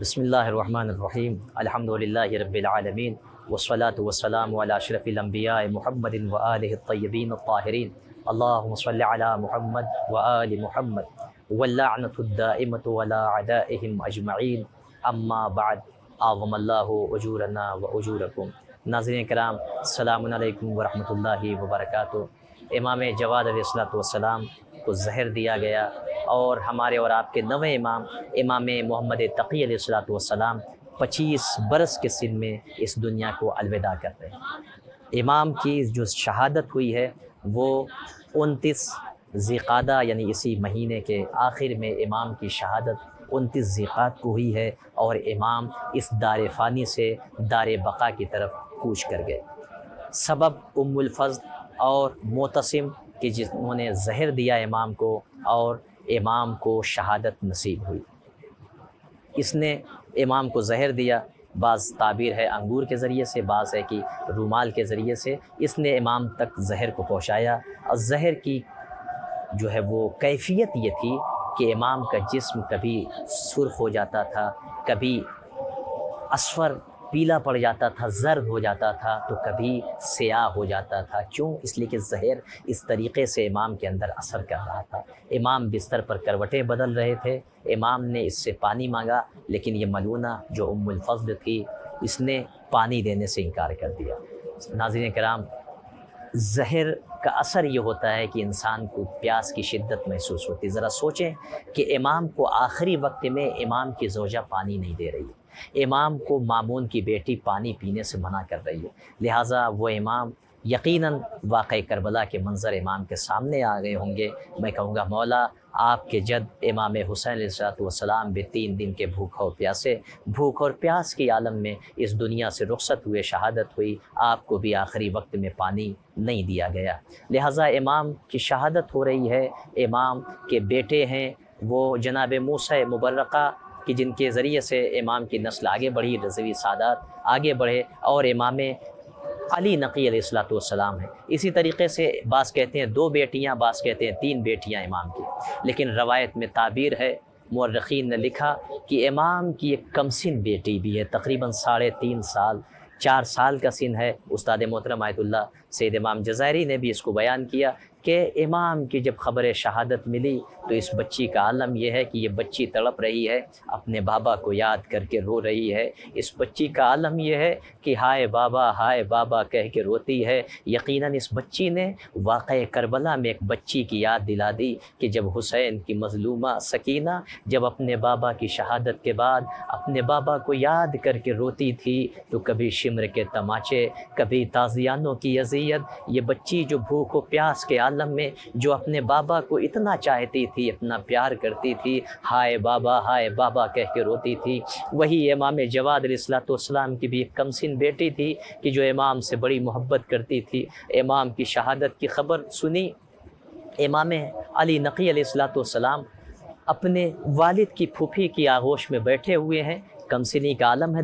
بسم اللہ الرحمن الرحیم الحمدللہ رب العالمین والصلاة والسلام علی اشرف الانبیاء محمد وآلہ الطیبین الطاہرین اللہم صلی علی محمد وآل محمد واللعنۃ الدائمۃ علی اعدائہم اجمعین اما بعد اعظم اللہ اجورنا و اجورکم۔ ناظرین کرام، السلام علیکم ورحمۃ اللہ وبرکاتہ۔ امام جواد علیہ السلام کو زہر دیا گیا اور ہمارے اور آپ کے نویں امام محمد تقی علیہ السلام 25 برس کے سن میں اس دنیا کو الوداع کر رہے ہیں۔ امام کی جو شہادت ہوئی ہے وہ 29 ذی قعدہ یعنی اسی مہینے کے آخر میں امام کی شہادت 29 ذی قعدہ کو ہوئی ہے، اور امام اس دار فانی سے دار بقا کی طرف کوچ کر گئے۔ سبب ام الفضل اور معتصم کہ جنہوں نے زہر دیا امام کو، اور امام کو شہادت نصیب ہوئی۔ اس نے امام کو زہر دیا، بعض تعبیر ہے انگور کے ذریعے سے، بعض ہے کہ رومال کے ذریعے سے۔ اس نے امام تک زہر کو پہنچایا، اور زہر کی جو ہے وہ کیفیت یہ تھی کہ امام کا جسم کبھی سرخ ہو جاتا تھا، کبھی اصفر پیلا پڑ جاتا تھا، زرد ہو جاتا تھا، تو کبھی سیاہ ہو جاتا تھا۔ کیوں؟ اس لیے کہ زہر اس طریقے سے امام کے اندر اثر کر رہا تھا۔ امام بستر پر کروٹیں بدل رہے تھے، امام نے اس سے پانی مانگا، لیکن یہ ملونہ جو ام الفضل تھی اس نے پانی دینے سے انکار کر دیا۔ ناظرین کرام، زہر کا اثر یہ ہوتا ہے کہ انسان کو پیاس کی شدت محسوس ہوتی ہے۔ ذرا سوچیں کہ امام کو آخری وقت میں امام کی زوجہ پانی نہیں دے رہی ہے، امام کو مامون کی بیٹی پانی پینے سے منع کر رہی ہے، لہٰذا وہ امام یقیناً واقعہ کربلا کے منظر امام کے سامنے آ گئے ہوں گے۔ میں کہوں گا مولا، آپ کے جد امام حسین علیہ السلام بھی 3 دن کے بھوک اور پیاس کی عالم میں اس دنیا سے رخصت ہوئے، شہادت ہوئی، آپ کو بھی آخری وقت میں پانی نہیں دیا گیا، لہٰذا امام کی شہادت ہو رہی ہے۔ امام کے بیٹے ہیں وہ جناب موسیٰ مبرقہ کہ جن کے ذریعے سے امام کی نسل آگے بڑھی، رضوی سادات آگے بڑھے، اور امام علی نقی علیہ السلام ہیں۔ اسی طریقے سے بعض کہتے ہیں 2 بیٹیاں، بعض کہتے ہیں 3 بیٹیاں امام کی، لیکن روایت میں تعبیر ہے، مورخین نے لکھا کہ امام کی ایک کمسن بیٹی بھی ہے، تقریباً 3.5 سال 4 سال کا سن ہے۔ استاد محترم آیت اللہ سید امام جزائری نے بھی اس کو بیان کیا کہ امام کی جب خبر شہادت ملی تو اس بچی کا عالم یہ ہے کہ یہ بچی تڑپ رہی ہے، اپنے بابا کو یاد کر کے رو رہی ہے۔ اس بچی کا عالم یہ ہے کہ ہائے بابا کہہ کے روتی ہے۔ یقیناً اس بچی نے واقعہ کربلا میں ایک بچی کی یاد دلا دی کہ جب حسین کی مظلومہ سکینہ جب اپنے بابا کی شہادت کے بعد اپنے بابا کو یاد کر کے روتی تھی، تو کبھی شمر کے تماچے، کبھی تازیانوں کی اذیت، یہ بچی جو بھوک و پیاس کے عالم میں جو اپنے بابا کو اتنا چاہتی تھی، اتنا پیار کرتی تھی، ہائے بابا کہہ کے روتی تھی۔ وہی امام جواد علیہ السلام کی بھی ایک کمسن بیٹی تھی کہ جو امام سے بڑی محبت کرتی تھی۔ امام کی شہادت کی خبر سنی، امام علی نقی علیہ السلام اپنے والد کی پھوپھی کی آغوش میں بیٹھے ہوئے ہیں۔ کمسنی کا عالم ہے،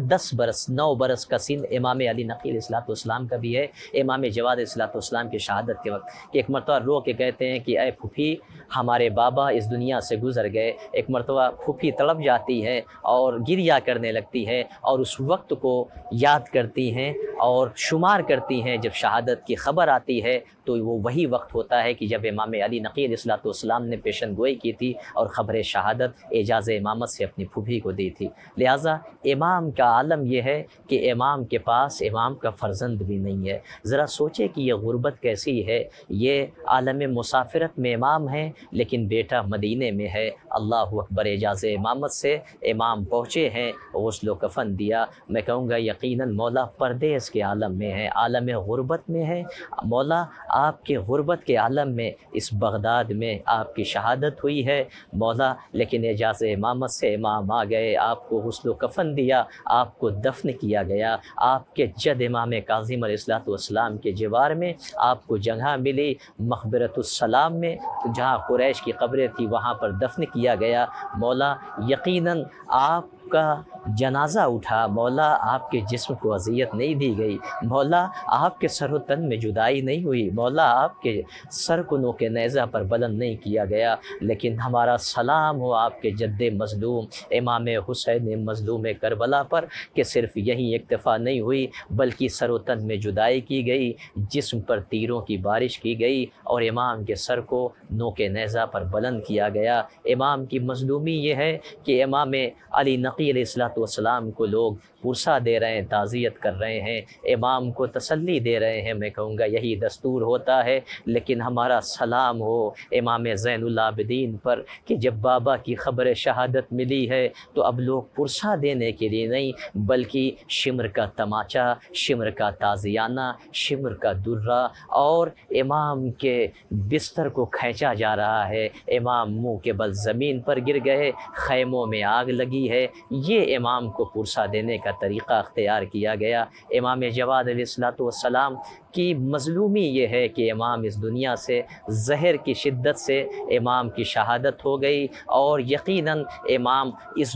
9 برس کا سن امام علی نقی علیہ السلام کا بھی ہے۔ امام جواد علیہ السلام کی شہادت کے وقت کہ ایک مرتبہ رو کے کہتے ہیں کہ اے پھوپھی، ہمارے بابا اس دنیا سے گزر گئے۔ ایک مرتبہ پھوپھی تڑپ جاتی ہے اور گریہ کرنے لگتی ہے، اور اس وقت کو یاد کرتی ہیں اور شمار کرتی ہیں۔ جب شہادت کی خبر آتی ہے تو وہ وہی وقت ہوتا ہے کہ جب امام علی نقی علیہ السلام نے پیشن گوئی کی تھی اور خبر شہادت اعجاز امامت سے اپنی پھوپھی کو دی تھی۔ لہٰذا امام کا عالم یہ ہے کہ امام کے پاس امام کا فرزند بھی نہیں ہے۔ ذرا سوچے کہ یہ غربت کیسی ہے، یہ عالم مسافرت میں امام ہیں لیکن بیٹا مدینے میں ہے۔ اللہ اکبر، اعجاز امامت سے امام پہنچے ہیں، غسل و کفن دیا۔ میں کہوں گا یقیناً مولا پردیس کے عالم میں ہے، عالم غربت میں ہے۔ مولا آپ کے غربت کے عالم میں اس بغداد میں آپ کی شہادت ہوئی ہے مولا، لیکن اعجاز امامت سے امام آ گئے، آپ کو غسل و کفن دیا، آپ کو دفن کیا گیا۔ آپ کے جد امام کاظم علیہ السلام کے جوار میں آپ کو جگہ ملی، مقبرۃ السلام میں، جہاں قریش کی قبریں تھی وہاں پر دفن کیا گیا۔ مولا یقیناً آپ کا جنازہ اٹھا، مولا آپ کے جسم کو اذیت نہیں دی گئی، مولا آپ کے سر و تن میں جدائی نہیں ہوئی، مولا آپ کے سر کو نوک نیزہ پر بلند نہیں کیا گیا، لیکن ہمارا سلام ہو آپ کے جد مظلوم امام حسین مظلوم کربلا پر کہ صرف یہی اکتفا نہیں ہوئی بلکہ سر و تن میں جدائی کی گئی، جسم پر تیروں کی بارش کی گئی اور امام کے سر کو نوک نیزہ پر بلند کیا گیا۔ امام کی مظلومی یہ ہے کہ امام علی نقی علیہ السلام کو لوگ پرسہ دے رہے ہیں، تعزیت کر رہے ہیں، امام کو تسلی دے رہے ہیں، میں کہوں گا یہی دستور ہوتا ہے، لیکن ہمارا سلام ہو امام زین العابدین پر کہ جب بابا کی خبر شہادت ملی ہے تو اب لوگ پرسہ دینے کے لیے نہیں بلکہ شمر کا تماچا، شمر کا تازیانہ، شمر کا درہ اور امام کے بستر کو کھینچا جا رہا ہے، امام منہ کے بل زمین پر گر گئے، خیموں میں آگ لگی ہے، یہ امام کو پرسہ دینے کا طریقہ اختیار کیا گیا۔ امام جواد علیہ السلام کی مظلومی یہ ہے کہ امام اس دنیا سے زہر کی شدت سے امام کی شہادت ہو گئی، اور یقیناً امام اس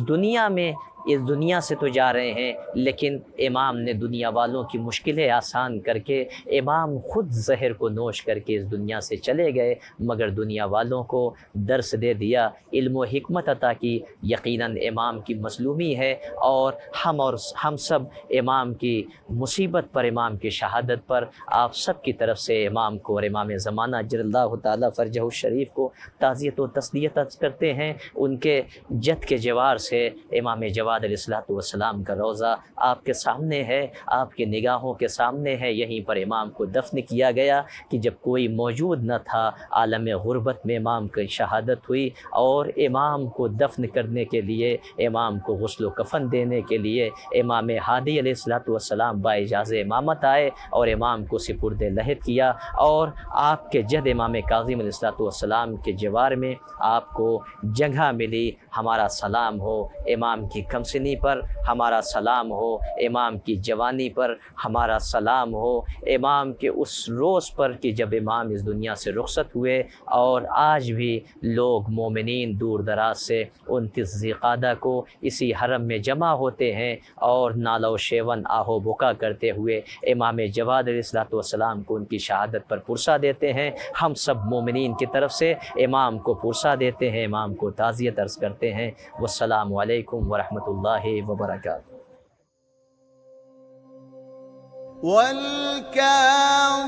دنیا سے تو جا رہے ہیں لیکن امام نے دنیا والوں کی مشکلیں آسان کر کے امام خود زہر کو نوش کر کے اس دنیا سے چلے گئے، مگر دنیا والوں کو درس دے دیا، علم و حکمت عطا کی۔ یقیناً امام کی مظلومی ہے اور ہم سب امام کی مصیبت پر، امام کی شہادت پر آپ سب کی طرف سے امام کو اور امام زمانہ اجل اللہ تعالیٰ فرجہ الشریف کو تعزیت و تسلیت عرض کرتے ہیں۔ ان کے جد کے جوار سے امام جواد علیہ السلام کا روضہ آپ کے سامنے ہے، آپ کے نگاہوں کے سامنے ہے، یہیں پر امام کو دفن کیا گیا کہ جب کوئی موجود نہ تھا، عالم غربت میں امام کی شہادت ہوئی، اور امام کو دفن کرنے کے لیے، امام کو غسل و کفن دینے کے لیے امام ہادی علیہ السلام باجاز امامت آئے اور امام کو سپرد لحد کیا، اور آپ کے جد امام کاظم علیہ السلام کے جوار میں آپ کو جگہ ملی۔ ہمارا سلام ہو امام کی کمسنی پر، ہمارا سلام ہو امام کی جوانی پر، ہمارا سلام ہو امام کے اس روز پر کہ جب امام اس دنیا سے رخصت ہوئے، اور آج بھی لوگ مومنین دور دراز سے 29 ذی القعدہ کو اسی حرم میں جمع ہوتے ہیں اور نالہ و شیون آہ و بکا کرتے ہوئے امام جواد علیہ السلام کو ان کی شہادت پر پرسہ دیتے ہیں۔ ہم سب مومنین کی طرف سے امام کو پرسہ دیتے ہیں، امام کو تعزیت عرض کرتے ہیں۔ والسلام علیکم ورحمۃ اللہ وبرکاتہ۔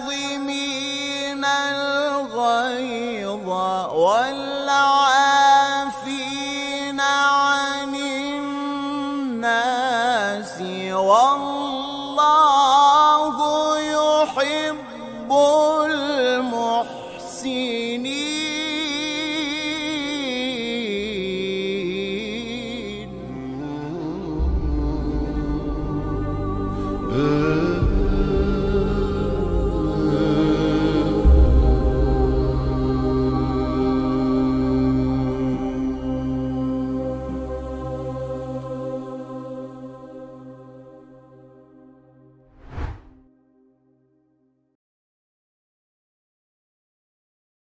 والكاظمين الغيظ والعافين عن الناس والله يحب المحسنين۔